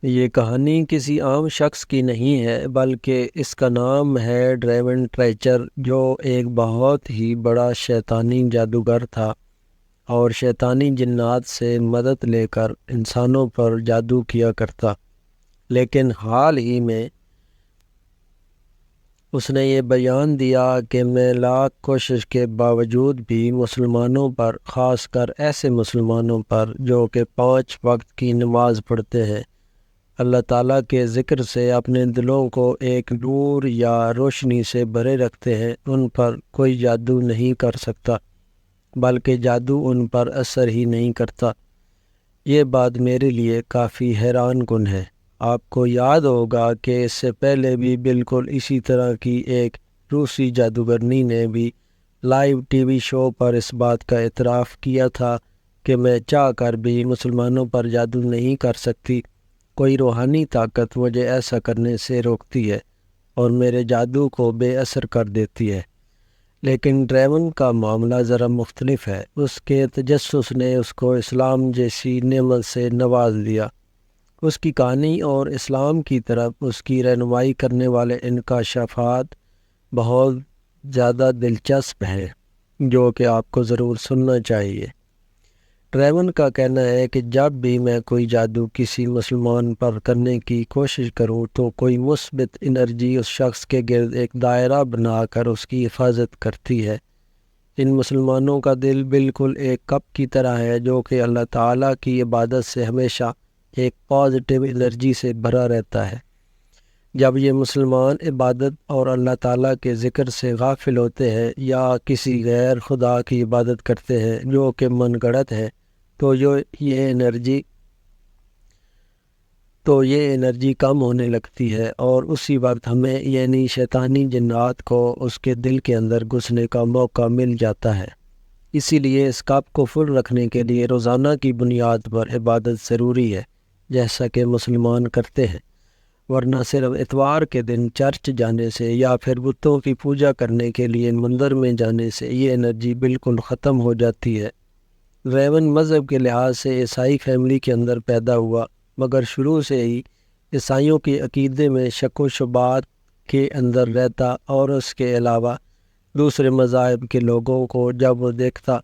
یہ کہانی کسی عام شخص کی نہیں ہے، بلکہ اس کا نام ہے ڈریون ٹریچر، جو ایک بہت ہی بڑا شیطانی جادوگر تھا اور شیطانی جنات سے مدد لے کر انسانوں پر جادو کیا کرتا۔ لیکن حال ہی میں اس نے یہ بیان دیا کہ میں لاکھ کوشش کے باوجود بھی مسلمانوں پر، خاص کر ایسے مسلمانوں پر جو کہ 5 وقت کی نماز پڑھتے ہیں، اللہ تعالیٰ کے ذکر سے اپنے دلوں کو ایک نور یا روشنی سے بھرے رکھتے ہیں، ان پر کوئی جادو نہیں کر سکتا، بلکہ جادو ان پر اثر ہی نہیں کرتا۔ یہ بات میرے لیے کافی حیران کن ہے۔ آپ کو یاد ہوگا کہ اس سے پہلے بھی بالکل اسی طرح کی ایک روسی جادوگرنی نے بھی لائیو ٹی وی شو پر اس بات کا اعتراف کیا تھا کہ میں چاہ کر بھی مسلمانوں پر جادو نہیں کر سکتی، کوئی روحانی طاقت مجھے ایسا کرنے سے روکتی ہے اور میرے جادو کو بے اثر کر دیتی ہے۔ لیکن ڈریون کا معاملہ ذرا مختلف ہے۔ اس کے تجسس نے اس کو اسلام جیسی نعمت سے نواز دیا۔ اس کی کہانی اور اسلام کی طرف اس کی رہنمائی کرنے والے انکشافات بہت زیادہ دلچسپ ہیں، جو کہ آپ کو ضرور سننا چاہیے۔ ڈریون کا کہنا ہے کہ جب بھی میں کوئی جادو کسی مسلمان پر کرنے کی کوشش کروں تو کوئی مثبت انرجی اس شخص کے گرد ایک دائرہ بنا کر اس کی حفاظت کرتی ہے۔ ان مسلمانوں کا دل بالکل ایک کپ کی طرح ہے جو کہ اللہ تعالیٰ کی عبادت سے ہمیشہ ایک پازیٹیو انرجی سے بھرا رہتا ہے۔ جب یہ مسلمان عبادت اور اللہ تعالیٰ کے ذکر سے غافل ہوتے ہیں یا کسی غیر خدا کی عبادت کرتے ہیں جو کہ من گڑت ہے، تو یہ انرجی کم ہونے لگتی ہے اور اسی وقت ہمیں یعنی شیطانی جنات کو اس کے دل کے اندر گھسنے کا موقع مل جاتا ہے۔ اسی لیے اس کپ کو فل رکھنے کے لیے روزانہ کی بنیاد پر عبادت ضروری ہے، جیسا کہ مسلمان کرتے ہیں، ورنہ صرف اتوار کے دن چرچ جانے سے یا پھر بتوں کی پوجا کرنے کے لیے مندر میں جانے سے یہ انرجی بالکل ختم ہو جاتی ہے۔ ڈریون مذہب کے لحاظ سے عیسائی فیملی کے اندر پیدا ہوا، مگر شروع سے ہی عیسائیوں کے عقیدے میں شک و شبہات کے اندر رہتا اور اس کے علاوہ دوسرے مذاہب کے لوگوں کو جب وہ دیکھتا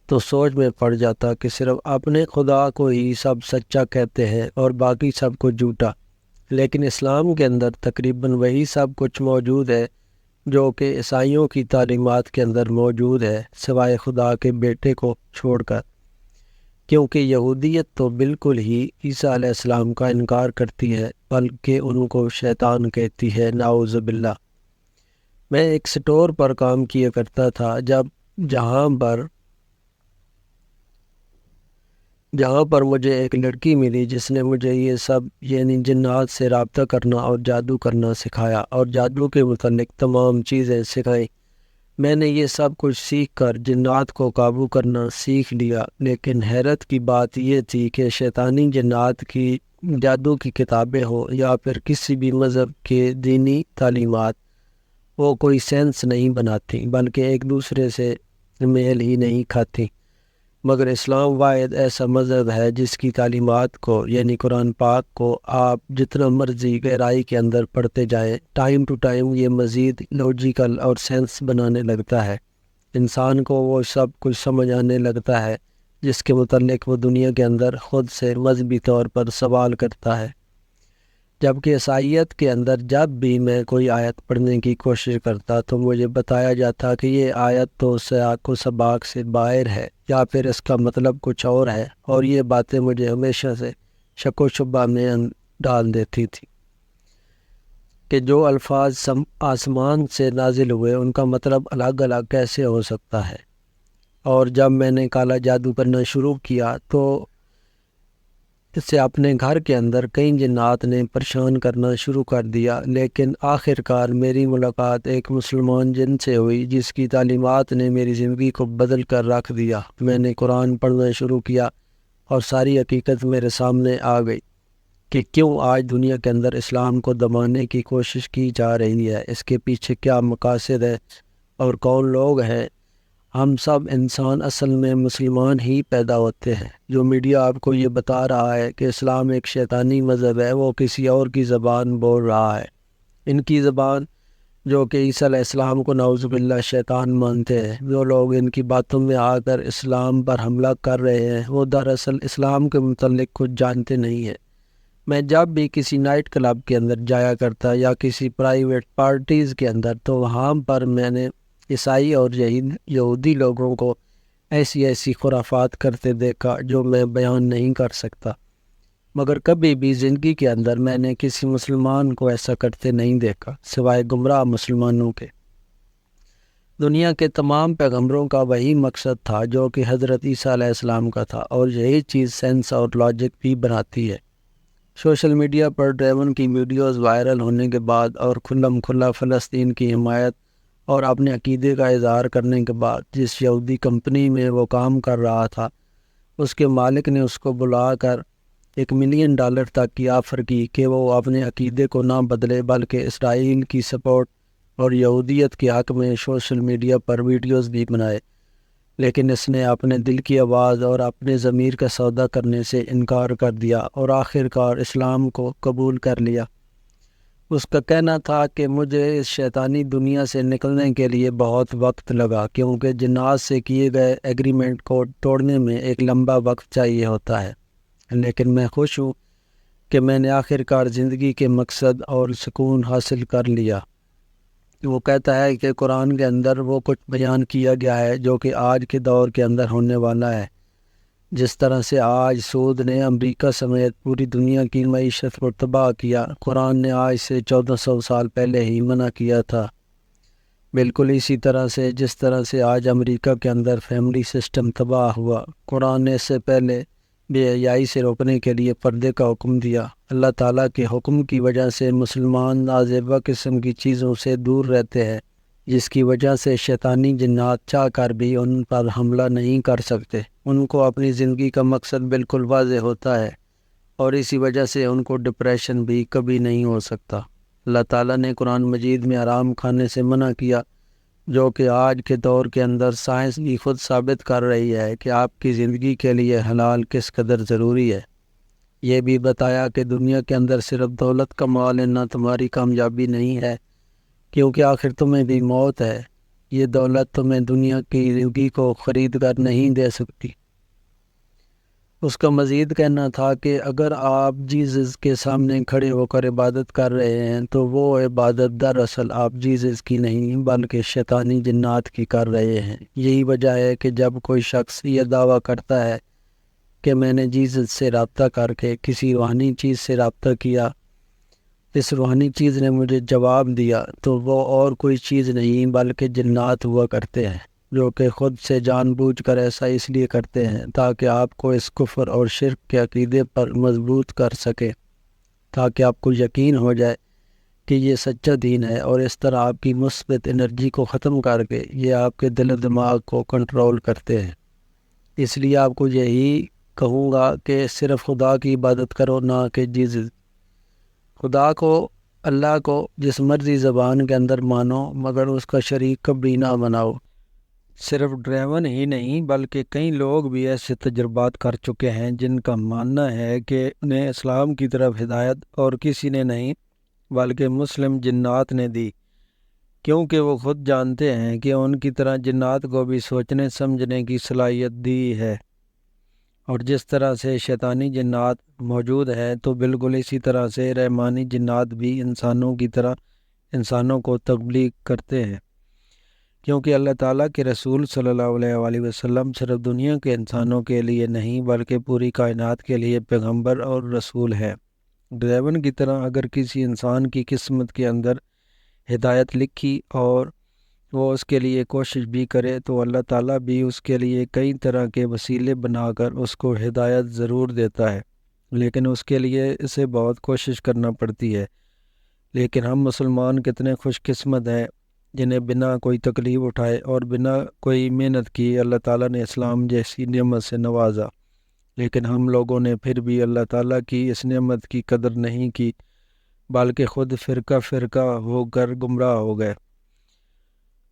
تو سوچ میں پڑ جاتا کہ صرف اپنے خدا کو ہی سب سچا کہتے ہیں اور باقی سب کو جھوٹا۔ لیکن اسلام کے اندر تقریباً وہی سب کچھ موجود ہے جو کہ عیسائیوں کی تعلیمات کے اندر موجود ہے، سوائے خدا کے بیٹے کو چھوڑ کر، کیونکہ یہودیت تو بالکل ہی عیسیٰ علیہ السلام کا انکار کرتی ہے، بلکہ ان کو شیطان کہتی ہے، نعوذ باللہ۔ میں ایک سٹور پر کام کیا کرتا تھا جہاں پر مجھے ایک لڑکی ملی جس نے مجھے یہ سب یعنی جنات سے رابطہ کرنا اور جادو کرنا سکھایا اور جادو کے متعلق تمام چیزیں سکھائیں۔ میں نے یہ سب کچھ سیکھ کر جنات کو قابو کرنا سیکھ لیا، لیکن حیرت کی بات یہ تھی کہ شیطانی جنات کی جادو کی کتابیں ہوں یا پھر کسی بھی مذہب کے دینی تعلیمات، وہ کوئی سینس نہیں بناتی، بلکہ ایک دوسرے سے میل ہی نہیں کھاتی۔ مگر اسلام واحد ایسا مذہب ہے جس کی تعلیمات کو یعنی قرآن پاک کو آپ جتنا مرضی گہرائی کے اندر پڑھتے جائیں، ٹائم ٹو ٹائم یہ مزید لوجیکل اور سینس بنانے لگتا ہے۔ انسان کو وہ سب کچھ سمجھ آنے لگتا ہے جس کے متعلق وہ دنیا کے اندر خود سے مذہبی طور پر سوال کرتا ہے۔ جبکہ عیسائیت کے اندر جب بھی میں کوئی آیت پڑھنے کی کوشش کرتا تو مجھے بتایا جاتا کہ یہ آیت تو سیاق و سباق سے باہر ہے یا پھر اس کا مطلب کچھ اور ہے، اور یہ باتیں مجھے ہمیشہ سے شک و شبہ میں ڈال دیتی تھی کہ جو الفاظ آسمان سے نازل ہوئے ان کا مطلب الگ الگ کیسے ہو سکتا ہے۔ اور جب میں نے کالا جادو کرنا شروع کیا تو اس سے اپنے گھر کے اندر کئی جنات نے پریشان کرنا شروع کر دیا، لیکن آخر کار میری ملاقات ایک مسلمان جن سے ہوئی جس کی تعلیمات نے میری زندگی کو بدل کر رکھ دیا۔ میں نے قرآن پڑھنا شروع کیا اور ساری حقیقت میرے سامنے آ گئی کہ کیوں آج دنیا کے اندر اسلام کو دبانے کی کوشش کی جا رہی ہے، اس کے پیچھے کیا مقاصد ہے اور کون لوگ ہیں ہم سب انسان اصل میں مسلمان ہی پیدا ہوتے ہیں۔ جو میڈیا آپ کو یہ بتا رہا ہے کہ اسلام ایک شیطانی مذہب ہے، وہ کسی اور کی زبان بول رہا ہے۔ ان کی زبان جو کہ عیسیٰ علیہ السلام کو نعوذ باللہ شیطان مانتے ہیں، جو لوگ ان کی باتوں میں آ کر اسلام پر حملہ کر رہے ہیں، وہ دراصل اسلام کے متعلق کچھ جانتے نہیں ہیں۔ میں جب بھی کسی نائٹ کلب کے اندر جایا کرتا یا کسی پرائیویٹ پارٹیز کے اندر، تو وہاں پر میں نے عیسائی اور یہودی لوگوں کو ایسی خرافات کرتے دیکھا جو میں بیان نہیں کر سکتا، مگر کبھی بھی زندگی کے اندر میں نے کسی مسلمان کو ایسا کرتے نہیں دیکھا سوائے گمراہ مسلمانوں کے۔ دنیا کے تمام پیغمبروں کا وہی مقصد تھا جو کہ حضرت عیسیٰ علیہ السلام کا تھا، اور یہی چیز سینس اور لاجک بھی بناتی ہے۔ سوشل میڈیا پر ڈریون کی ویڈیوز وائرل ہونے کے بعد اور کھلم کھلا فلسطین کی حمایت اور اپنے عقیدے کا اظہار کرنے کے بعد، جس یہودی کمپنی میں وہ کام کر رہا تھا، اس کے مالک نے اس کو بلا کر $1 ملین تک کی آفر کی کہ وہ اپنے عقیدے کو نہ بدلے بلکہ اسرائیل کی سپورٹ اور یہودیت کے حق میں سوشل میڈیا پر ویڈیوز بھی بنائے، لیکن اس نے اپنے دل کی آواز اور اپنے ضمیر کا سودا کرنے سے انکار کر دیا اور آخر کار اسلام کو قبول کر لیا۔ اس کا کہنا تھا کہ مجھے اس شیطانی دنیا سے نکلنے کے لیے بہت وقت لگا، کیونکہ جنات سے کیے گئے ایگریمنٹ کو توڑنے میں ایک لمبا وقت چاہیے ہوتا ہے، لیکن میں خوش ہوں کہ میں نے آخر کار زندگی کے مقصد اور سکون حاصل کر لیا۔ وہ کہتا ہے کہ قرآن کے اندر وہ کچھ بیان کیا گیا ہے جو کہ آج کے دور کے اندر ہونے والا ہے۔ جس طرح سے آج سود نے امریکہ سمیت پوری دنیا کی معیشت کو تباہ کیا، قرآن نے آج سے 1400 سال پہلے ہی منع کیا تھا۔ بالکل اسی طرح سے جس طرح سے آج امریکہ کے اندر فیملی سسٹم تباہ ہوا، قرآن نے اس سے پہلے بے حیائی سے روکنے کے لیے پردے کا حکم دیا۔ اللہ تعالیٰ کے حکم کی وجہ سے مسلمان نازیبہ قسم کی چیزوں سے دور رہتے ہیں، جس کی وجہ سے شیطانی جنات چاہ کر بھی ان پر حملہ نہیں کر سکتے۔ ان کو اپنی زندگی کا مقصد بالکل واضح ہوتا ہے، اور اسی وجہ سے ان کو ڈپریشن بھی کبھی نہیں ہو سکتا۔ اللہ تعالیٰ نے قرآن مجید میں حرام کھانے سے منع کیا، جو کہ آج کے دور کے اندر سائنس بھی خود ثابت کر رہی ہے کہ آپ کی زندگی کے لیے حلال کس قدر ضروری ہے۔ یہ بھی بتایا کہ دنیا کے اندر صرف دولت کما لینا تمہاری کامیابی نہیں ہے، کیونکہ آخر تمہیں بھی موت ہے۔ یہ دولت تمہیں دنیا کی زندگی کو خرید کر نہیں دے سکتی۔ اس کا مزید کہنا تھا کہ اگر آپ جیزس کے سامنے کھڑے ہو کر عبادت کر رہے ہیں تو وہ عبادت دراصل آپ جیزس کی نہیں بلکہ شیطانی جنات کی کر رہے ہیں۔ یہی وجہ ہے کہ جب کوئی شخص یہ دعویٰ کرتا ہے کہ میں نے جیزس سے رابطہ کر کے کسی روحانی چیز سے رابطہ کیا، اس روحانی چیز نے مجھے جواب دیا، تو وہ اور کوئی چیز نہیں بلکہ جنات ہوا کرتے ہیں، جو کہ خود سے جان بوجھ کر ایسا اس لیے کرتے ہیں تاکہ آپ کو اس کفر اور شرک کے عقیدے پر مضبوط کر سکے، تاکہ آپ کو یقین ہو جائے کہ یہ سچا دین ہے، اور اس طرح آپ کی مثبت انرجی کو ختم کر کے یہ آپ کے دل و دماغ کو کنٹرول کرتے ہیں۔ اس لیے آپ کو یہی کہوں گا کہ صرف خدا کی عبادت کرو، نہ کہ جیزس۔ خدا کو، اللہ کو جس مرضی زبان کے اندر مانو، مگر اس کا شریک کبھی نہ بناؤ۔ صرف ڈریون ہی نہیں بلکہ کئی لوگ بھی ایسے تجربات کر چکے ہیں جن کا ماننا ہے کہ انہیں اسلام کی طرف ہدایت اور کسی نے نہیں بلکہ مسلم جنات نے دی، کیونکہ وہ خود جانتے ہیں کہ ان کی طرح جنات کو بھی سوچنے سمجھنے کی صلاحیت دی ہے، اور جس طرح سے شیطانی جنات موجود ہیں تو بالکل اسی طرح سے رحمانی جنات بھی انسانوں کی طرح انسانوں کو تبلیغ کرتے ہیں، کیونکہ اللہ تعالیٰ کے رسول صلی اللہ علیہ وآلہ وسلم صرف دنیا کے انسانوں کے لیے نہیں بلکہ پوری کائنات کے لیے پیغمبر اور رسول ہے۔ ڈریون کی طرح اگر کسی انسان کی قسمت کے اندر ہدایت لکھی اور وہ اس کے لیے کوشش بھی کرے تو اللہ تعالیٰ بھی اس کے لیے کئی طرح کے وسیلے بنا کر اس کو ہدایت ضرور دیتا ہے، لیکن اس کے لیے اسے بہت کوشش کرنا پڑتی ہے۔ لیکن ہم مسلمان کتنے خوش قسمت ہیں جنہیں بنا کوئی تکلیف اٹھائے اور بنا کوئی محنت کی اللہ تعالیٰ نے اسلام جیسی نعمت سے نوازا، لیکن ہم لوگوں نے پھر بھی اللہ تعالیٰ کی اس نعمت کی قدر نہیں کی بلکہ خود فرقہ فرقہ ہو کر گمراہ ہو گئے۔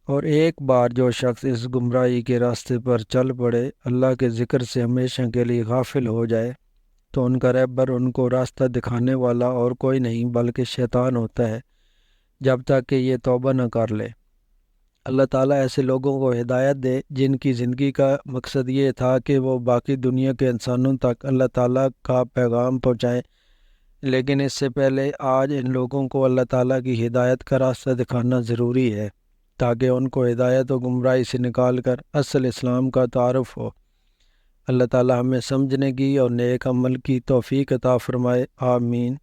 اور ایک بار جو شخص اس گمراہی کے راستے پر چل پڑے، اللہ کے ذکر سے ہمیشہ کے لیے غافل ہو جائے، تو ان کا رہبر، ان کو راستہ دکھانے والا اور کوئی نہیں بلکہ شیطان ہوتا ہے، جب تک کہ یہ توبہ نہ کر لے۔ اللہ تعالیٰ ایسے لوگوں کو ہدایت دے جن کی زندگی کا مقصد یہ تھا کہ وہ باقی دنیا کے انسانوں تک اللہ تعالیٰ کا پیغام پہنچائیں، لیکن اس سے پہلے آج ان لوگوں کو اللہ تعالیٰ کی ہدایت کا راستہ دکھانا ضروری ہے، تاکہ ان کو ہدایت و گمراہی سے نکال کر اصل اسلام کا تعارف ہو۔ اللہ تعالیٰ ہمیں سمجھنے کی اور نیک عمل کی توفیق عطا فرمائے، آمین۔